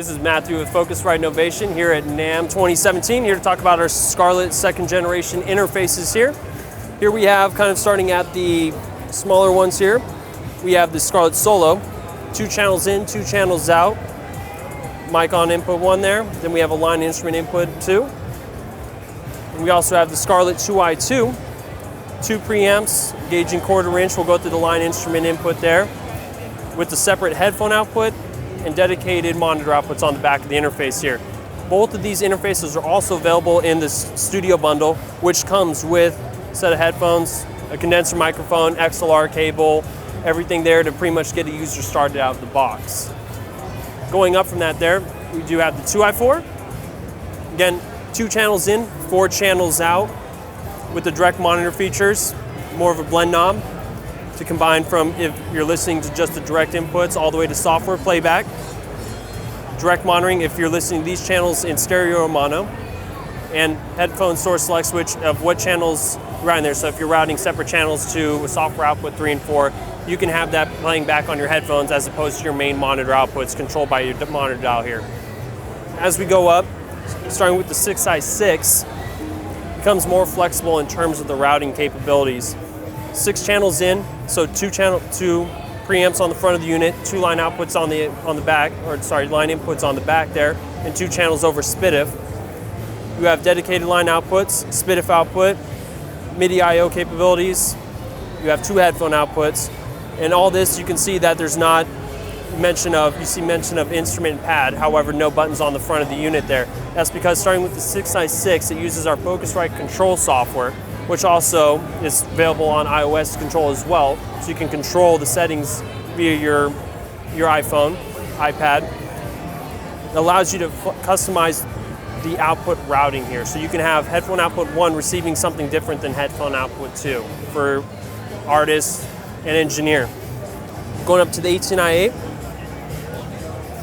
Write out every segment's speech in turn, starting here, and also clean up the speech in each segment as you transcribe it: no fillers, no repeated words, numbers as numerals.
This is Matthew with Focusrite Innovation here at NAMM 2017, here to talk about our Scarlett second generation interfaces here. Here we have, kind of starting at the smaller ones here, we have the Scarlett Solo, 2 channels in, 2 channels out, mic on input 1 there, then we have a line instrument input 2. And we also have the Scarlett 2i2, 2 preamps, gauging 1/4 inch, we'll go through the line instrument input there, with the separate headphone output and dedicated monitor outputs on the back of the interface here. Both of these interfaces are also available in the Studio Bundle, which comes with a set of headphones, a condenser microphone, XLR cable, everything there to pretty much get a user started out of the box. Going up from that there, we do have the 2i4. Again, 2 channels in, 4 channels out, with the direct monitor features, more of a blend knob to combine from if you're listening to just the direct inputs all the way to software playback. Direct monitoring if you're listening to these channels in stereo or mono. And headphone source select switch of what channels you're routing there. So if you're routing separate channels to a software output 3 and 4, you can have that playing back on your headphones as opposed to your main monitor outputs controlled by your monitor dial here. As we go up, starting with the 6i6, becomes more flexible in terms of the routing capabilities. 6 channels in, so 2 preamps on the front of the unit, 2 line outputs on the back, line inputs on the back there, and 2 channels over SPDIF. You have dedicated line outputs, SPDIF output, MIDI I/O capabilities. You have 2 headphone outputs, and all this you can see that there's not mention of instrument and pad, however no buttons on the front of the unit there. That's because starting with the 6i6, it uses our Focusrite control software, which also is available on iOS control as well, so you can control the settings via your iPhone, iPad. It allows you to customize the output routing here, so you can have headphone output 1 receiving something different than headphone output 2 for artists and engineer. Going up to the 18i8,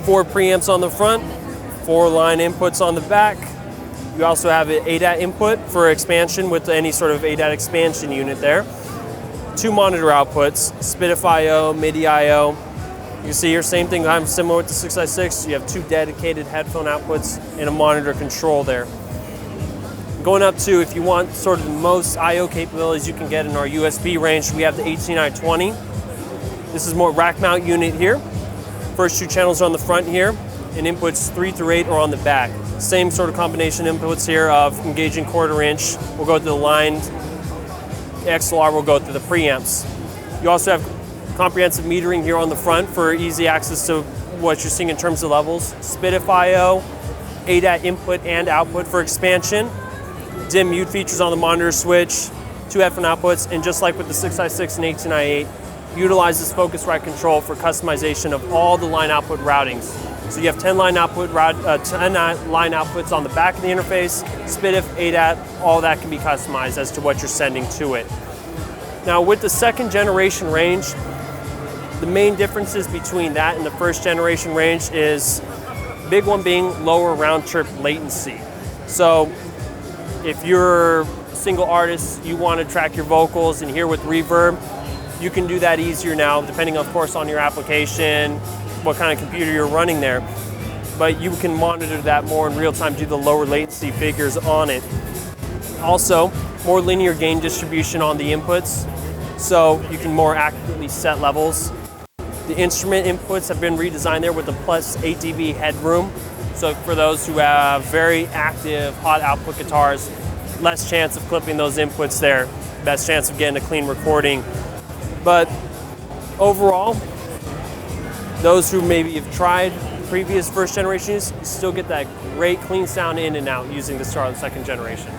4 preamps on the front, 4 line inputs on the back. You also have an ADAT input for expansion with any sort of ADAT expansion unit there. 2 monitor outputs, SPDIF I/O, MIDI I/O. You see here, same thing, I'm similar with the 6i6. You have 2 dedicated headphone outputs and a monitor control there. Going up to, if you want sort of the most I/O capabilities you can get in our USB range, we have the 18i20. This is more rack mount unit here. First 2 channels are on the front here, and inputs 3 through 8 are on the back. Same sort of combination inputs here of engaging 1/4 inch. We'll go through the line XLR, we'll go through the preamps. You also have comprehensive metering here on the front for easy access to what you're seeing in terms of levels. SPDIF I/O, ADAT input and output for expansion. Dim mute features on the monitor switch, 2 headphone outputs, and just like with the 6i6 and 18i8, utilizes Focusrite control for customization of all the line output routings. So you have 10 line outputs on the back of the interface, SPDIF, ADAT, all that can be customized as to what you're sending to it. Now with the second generation range, the main differences between that and the first generation range is, big one being lower round trip latency. So if you're a single artist, you want to track your vocals and hear with reverb, you can do that easier now, depending of course on your application, what kind of computer you're running there. But you can monitor that more in real time due to the lower latency figures on it. Also, more linear gain distribution on the inputs, so you can more accurately set levels. The instrument inputs have been redesigned there with a plus 8 dB headroom. So for those who have very active hot output guitars, less chance of clipping those inputs there, best chance of getting a clean recording. But overall, those who maybe have tried previous first generations still get that great clean sound in and out using the Scarlett second generation.